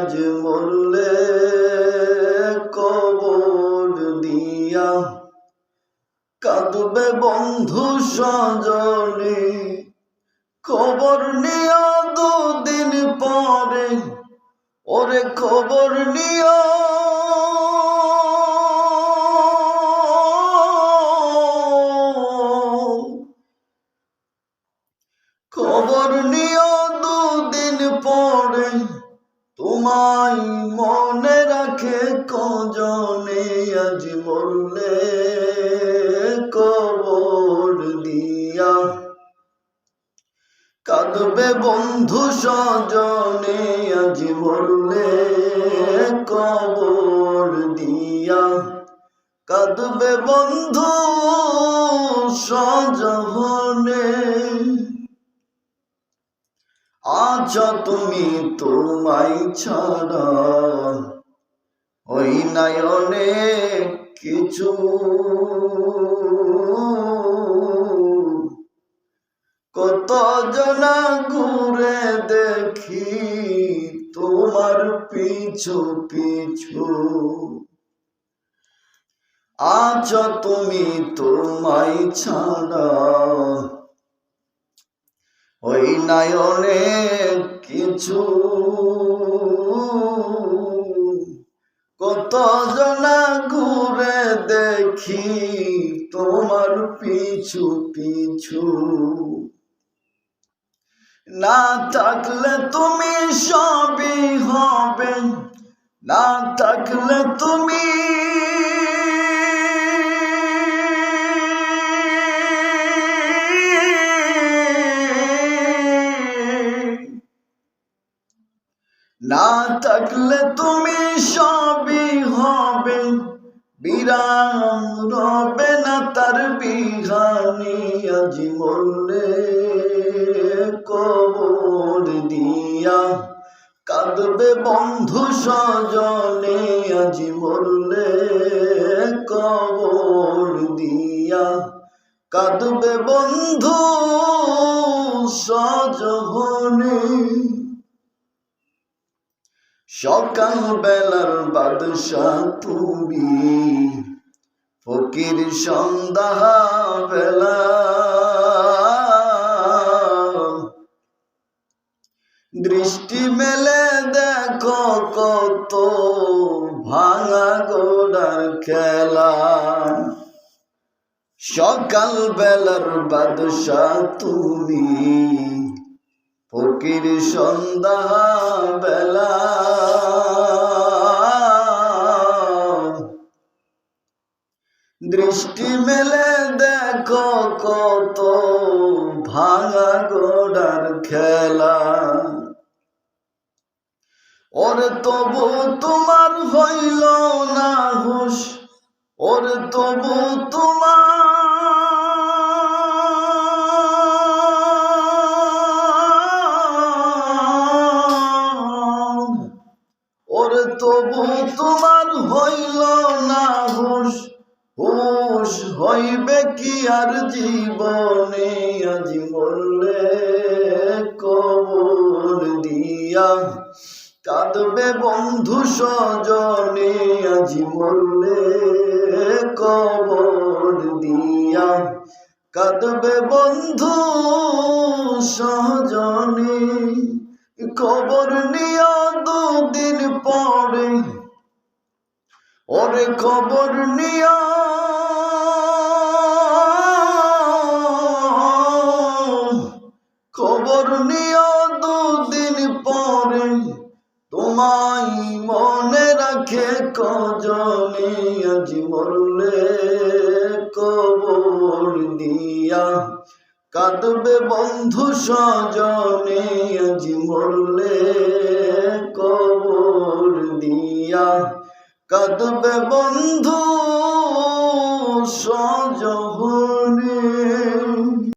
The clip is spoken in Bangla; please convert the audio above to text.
আজ মরলে কবর দিয়া কাঁদবে বন্ধু স্বজনে, খবর নিয়া দুদিন পরে, ওরে খবর নিয়া দুদিন পরে তোমায় মনে রাখে কজনে। আজ মরলে কবর দিয়া কাঁদবে বন্ধু স্বজনে, আজ মরলে কবর দিয়া কাঁদবে বন্ধু স্বজনে। আচ্ছা তুমি তোমায় ছাড়া ওই নয়নে কিছু, কত জনা ঘুরে দেখি তোমার পিছু পিছু। আচ্ছা তুমি তোমায় ছাড়া ওই নয়নে কিছু, কত জনা ঘুরে দেখি তোমার পিছু পিছু। না থাকলে তুমি সবই হবে, না থাকলে তুমি না থাকলে তুমি সবই হবে, বিরাম রবে না তার বিহানি। আজ মরলে কবর দিয়া কাঁদবে বন্ধু স্বজনে, আজ মরলে কবর দিয়া কাঁদবে বন্ধু স্বজনে। সকাল বেলার বাদশা তুমি, ফকির সন্ধ্যা বেলা, দৃষ্টি মেলে দেখো কত ভাঙা গোড়ার খেলা। সকাল বেলার বাদশা তুমি, ফকির সন্ধ্যা বেলা, দৃষ্টি মেলে দেখো কত ভাঙা গোড়ার খেলা। ওরে তবু তোমার হইল না হুঁশ, ওরে তবু তোমার তবু তোমার হইল না হুঁশ, হুঁশ হইবে কি আর জীবনে। আজ মরলে কবর দিয়া কাঁদবে বন্ধু স্বজনে, আজ মরলে কবর দিয়া কাঁদবে বন্ধু স্বজনে। খবর নিয়া দুদিন পরে, ওরে খবর নিয়া দুদিন পরে তোমায় মনে রাখে কজনে। আজ মরলে কবর দিয়া কাঁদবে বন্ধু স্বজনে, আজ মরলে কবর দিয়া কাঁদবে বন্ধু